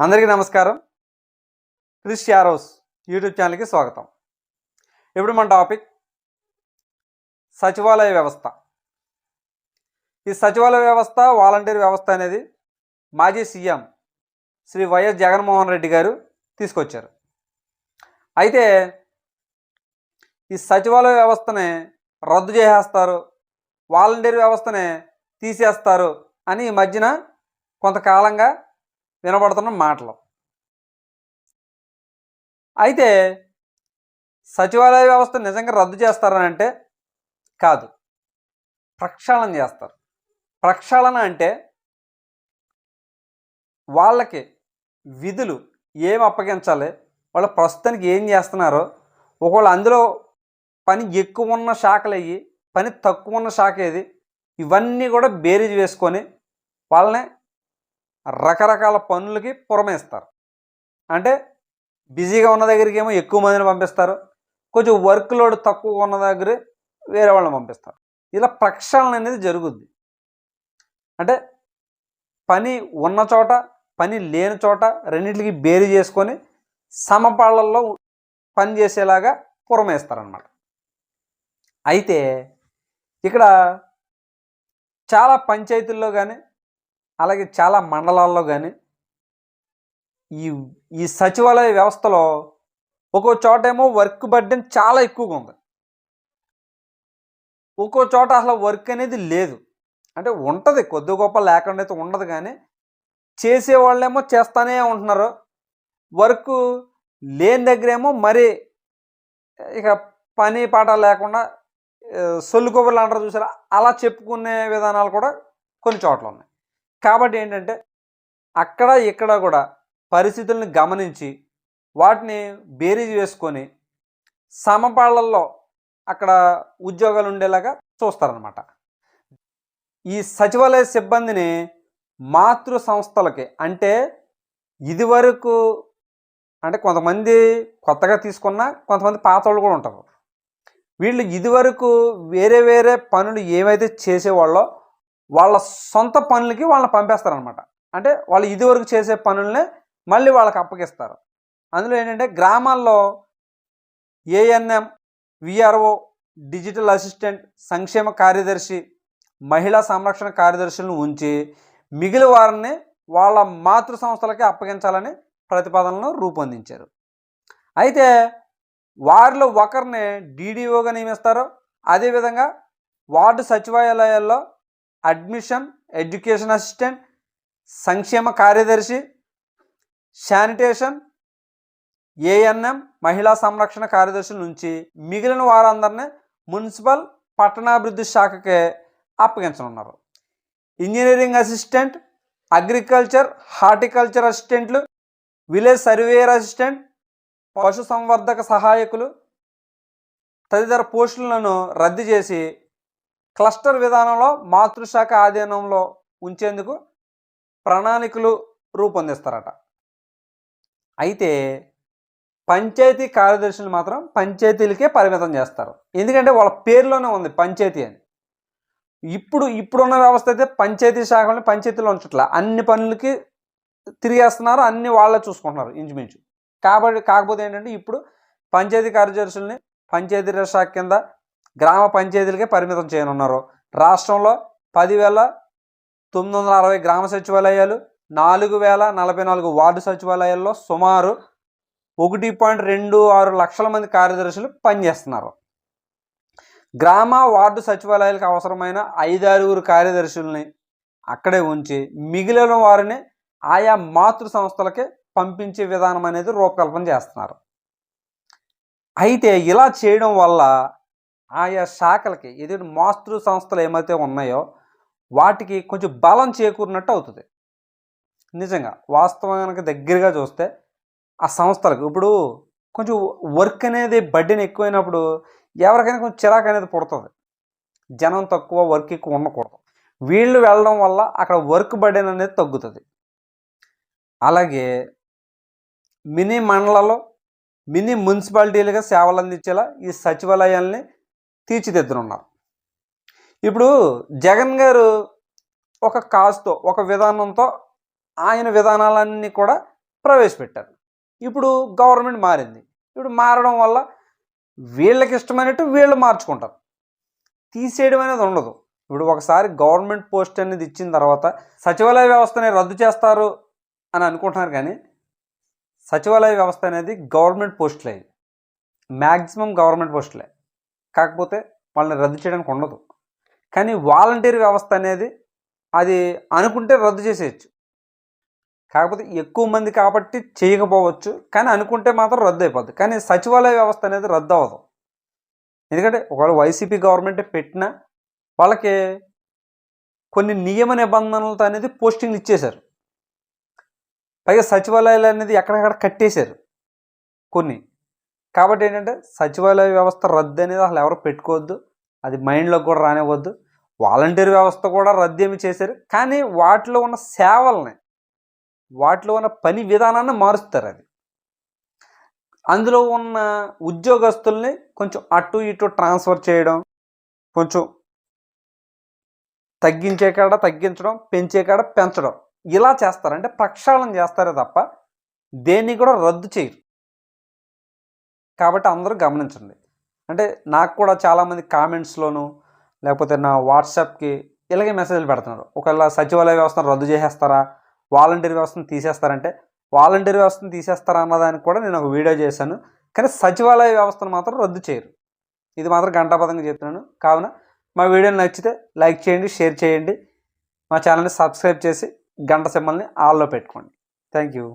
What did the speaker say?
అందరికీ నమస్కారం. Krish arrows YouTube ఛానల్కి స్వాగతం. ఇప్పుడు మన టాపిక్ సచివాలయ వ్యవస్థ. ఈ సచివాలయ వ్యవస్థ, వాలంటీర్ వ్యవస్థ అనేది మాజీ సీఎం శ్రీ వైఎస్ జగన్మోహన్ రెడ్డి గారు తీసుకొచ్చారు. అయితే ఈ సచివాలయ వ్యవస్థని రద్దు చేసేస్తారు, వాలంటీర్ వ్యవస్థని తీసేస్తారు అని ఈ మధ్యన కొంతకాలంగా వినబడుతున్న మాటలు. అయితే సచివాలయ వ్యవస్థ నిజంగా రద్దు చేస్తారని అంటే కాదు, ప్రక్షాళన చేస్తారు. ప్రక్షాళన అంటే వాళ్ళకి విధులు ఏం అప్పగించాలి, వాళ్ళు ప్రస్తుతానికి ఏం చేస్తున్నారో, ఒకవేళ అందులో పని ఎక్కువ ఉన్న శాఖలు అయ్యి పని తక్కువ ఉన్న శాఖ ఏది, ఇవన్నీ కూడా బేరీజ్ వేసుకొని వాళ్ళని రకరకాల పనులకి పురమేస్తారు. అంటే బిజీగా ఉన్న దగ్గరికి ఏమో ఎక్కువ మందిని పంపిస్తారు, కొంచెం వర్క్ లోడ్ తక్కువ ఉన్న దగ్గర వేరే వాళ్ళని పంపిస్తారు. ఇలా ప్రక్షాళన అనేది జరుగుద్ది. అంటే పని ఉన్న చోట పని లేని చోట రెండింటికి బేరీ చేసుకొని సమపాళ్ళల్లో పని చేసేలాగా పురమేస్తారన్నమాట. అయితే ఇక్కడ చాలా పంచాయతీల్లో కానీ అలాగే చాలా మండలాల్లో కానీ ఈ సచివాలయ వ్యవస్థలో ఒక్కో చోట ఏమో వర్క్ బర్డెన్ చాలా ఎక్కువగా ఉంది, ఒక్కో చోట అసలు వర్క్ అనేది లేదు. అంటే ఉంటుంది, కొద్ది గొప్ప లేకుండా అయితే ఉండదు, కానీ చేసేవాళ్ళేమో చేస్తూనే ఉంటున్నారు. వర్క్ లేని దగ్గరేమో మరి ఇక పని పాట లేకుండా సొల్లు కొబ్బరిలు అంటారు చూసారా, అలా చెప్పుకునే విధానాలు కూడా కొన్ని చోట్ల ఉన్నాయి. కాబట్టి ఏంటంటే అక్కడ ఇక్కడ కూడా పరిస్థితులను గమనించి వాటిని బేరీజ్ వేసుకొని సమపాళ్ళల్లో అక్కడ ఉద్యోగాలు ఉండేలాగా చూస్తారనమాట. ఈ సచివాలయ సిబ్బందిని మాతృ సంస్థలకి, అంటే ఇదివరకు అంటే కొంతమంది కొత్తగా తీసుకున్న కొంతమంది పాత వాళ్ళు కూడా ఉంటారు. వీళ్ళు ఇదివరకు వేరే వేరే పనులు ఏవైతే చేసేవాళ్ళో వాళ్ళ సొంత పనులకి వాళ్ళని పంపేస్తారనమాట. అంటే వాళ్ళు ఇదివరకు చేసే పనులనే మళ్ళీ వాళ్ళకి అప్పగిస్తారు. అందులో ఏంటంటే గ్రామాల్లో ఏఎన్ఎం, విఆర్ఓ, డిజిటల్ అసిస్టెంట్, సంక్షేమ కార్యదర్శి, మహిళా సంరక్షణ కార్యదర్శులను ఉంచి మిగిలిన వారిని వాళ్ళ మాతృ సంస్థలకి అప్పగించాలని ప్రతిపాదనలు రూపొందించారు. అయితే వారిలో ఒకరిని డీడీఓగా నియమిస్తారు. అదేవిధంగా వార్డు సచివాలయాల్లో అడ్మిషన్, ఎడ్యుకేషన్ అసిస్టెంట్, సంక్షేమ కార్యదర్శి, శానిటేషన్, ఏఎన్ఎం, మహిళా సంరక్షణ కార్యదర్శుల నుంచి మిగిలిన వారందరినీ మున్సిపల్ పట్టణాభివృద్ధి శాఖకే అప్పగించనున్నారు. ఇంజనీరింగ్ అసిస్టెంట్, అగ్రికల్చర్, హార్టికల్చర్ అసిస్టెంట్లు, విలేజ్ సర్వేయర్ అసిస్టెంట్, పశు సంవర్ధక సహాయకులు తదితర పోస్టులను రద్దు చేసి క్లస్టర్ విధానంలో మాతృశాఖ ఆధీనంలో ఉంచేందుకు ప్రణాళికలు రూపొందిస్తారట. అయితే పంచాయతీ కార్యదర్శులు మాత్రం పంచాయతీలకే పరిమితం చేస్తారు. ఎందుకంటే వాళ్ళ పేరులోనే ఉంది పంచాయతీ అని. ఇప్పుడున్న వ్యవస్థ అయితే పంచాయతీ శాఖని పంచాయతీలో ఉంచట్లా, అన్ని పనులకి తిరిగేస్తున్నారు, అన్ని వాళ్ళే చూసుకుంటున్నారు ఇంచుమించు. కాకపోతే ఏంటంటే ఇప్పుడు పంచాయతీ కార్యదర్శుల్ని పంచాయతీరాజ్ శాఖ కింద గ్రామ పంచాయతీలకే పరిమితం చేయనున్నారు. రాష్ట్రంలో 10,960 గ్రామ సచివాలయాలు, 4,044 వార్డు సచివాలయాల్లో సుమారు 1.26 లక్షల మంది కార్యదర్శులు పనిచేస్తున్నారు. గ్రామ వార్డు సచివాలయాలకు అవసరమైన 5-6 కార్యదర్శుల్ని అక్కడే ఉంచి మిగిలిన వారిని ఆయా మాతృ సంస్థలకే పంపించే విధానం అనేది రూపకల్పన చేస్తున్నారు. అయితే ఇలా చేయడం వల్ల ఆయా శాఖలకి ఏదైతే మాతృ సంస్థలు ఏమైతే ఉన్నాయో వాటికి కొంచెం బలం చేకూరినట్టు అవుతుంది. నిజంగా వాస్తవానికి దగ్గరగా చూస్తే ఆ సంస్థలకు ఇప్పుడు కొంచెం వర్క్ అనేది బడ్డెన్ ఎక్కువైనప్పుడు ఎవరికైనా కొంచెం చిరాకు అనేది పుడుతుంది. జనం తక్కువ, వర్క్ ఎక్కువ ఉండకూడదు. వీళ్ళు వెళ్ళడం వల్ల అక్కడ వర్క్ బడ్డెన్ అనేది తగ్గుతుంది. అలాగే మినీ మండలాల్లో మినీ మున్సిపాలిటీలుగా సేవలు అందించేలా ఈ సచివాలయాల్ని తీర్చిదిద్దనున్నారు. ఇప్పుడు జగన్ గారు ఒక కాజ్తో, ఒక విధానంతో ఆయన విధానాలన్నీ కూడా ప్రవేశపెట్టారు. ఇప్పుడు గవర్నమెంట్ మారింది. ఇప్పుడు మారడం వల్ల వీళ్ళకి ఇష్టమైనట్టు వీళ్ళు మార్చుకుంటారు. తీసేయడం అనేది ఉండదు. ఇప్పుడు ఒకసారి గవర్నమెంట్ పోస్ట్ అనేది ఇచ్చిన తర్వాత సచివాలయ వ్యవస్థని రద్దు చేస్తారు అని అనుకుంటున్నారు, కానీ సచివాలయ వ్యవస్థ అనేది గవర్నమెంట్ పోస్టులే, మ్యాక్సిమం గవర్నమెంట్ పోస్టులే. కాకపోతే వాళ్ళని రద్దు చేయడానికి ఉండదు. కానీ వాలంటీర్ వ్యవస్థ అనేది అది అనుకుంటే రద్దు చేసేయచ్చు. కాకపోతే ఎక్కువ మంది కాబట్టి చేయకపోవచ్చు, కానీ అనుకుంటే మాత్రం రద్దు అయిపోద్ది. కానీ సచివాలయ వ్యవస్థ అనేది రద్దు అవ్వదు. ఎందుకంటే ఒకవేళ వైసీపీ గవర్నమెంట్ పెట్టినా వాళ్ళకి కొన్ని నియమ నిబంధనలతో అనేది పోస్టింగ్లు ఇచ్చేశారు. పైగా సచివాలయాలు అనేది ఎక్కడెక్కడ కట్టేశారు కొన్ని. కాబట్టి ఏంటంటే సచివాలయ వ్యవస్థ రద్దు అనేది అసలు ఎవరు పెట్టుకోవద్దు, అది మైండ్లోకి కూడా రానివ్వద్దు. వాలంటీర్ వ్యవస్థ కూడా రద్దు ఏమి చేశారు, కానీ వాటిలో ఉన్న సేవల్ని, వాటిలో ఉన్న పని విధానాన్ని మారుస్తారు. అది అందులో ఉన్న ఉద్యోగస్తుల్ని కొంచెం అటు ఇటు ట్రాన్స్ఫర్ చేయడం, కొంచెం తగ్గించే కాడ తగ్గించడం, పెంచే కాడ పెంచడం, ఇలా చేస్తారు. అంటే ప్రక్షాళన చేస్తారే తప్ప దేన్ని కూడా రద్దు చేయరు. కాబట్టి అందరూ గమనించండి. అంటే నాకు కూడా చాలామంది కామెంట్స్లోను లేకపోతే నా వాట్సాప్కి ఇలాగే మెసేజ్లు పెడుతున్నారు. ఒకవేళ సచివాలయ వ్యవస్థను రద్దు చేసేస్తారా, వాలంటీర్ వ్యవస్థను తీసేస్తారంటే, వాలంటీర్ వ్యవస్థను తీసేస్తారా అన్నదానికి కూడా నేను ఒక వీడియో చేశాను. కానీ సచివాలయ వ్యవస్థను మాత్రం రద్దు చేయరు. ఇది మాత్రం ఘంటాపథంగా చెప్తున్నాను. కావున మా వీడియోని నచ్చితే లైక్ చేయండి, షేర్ చేయండి, మా ఛానల్ని సబ్స్క్రైబ్ చేసి గంట సింబల్ని ఆల్లో పెట్టుకోండి. Thank you.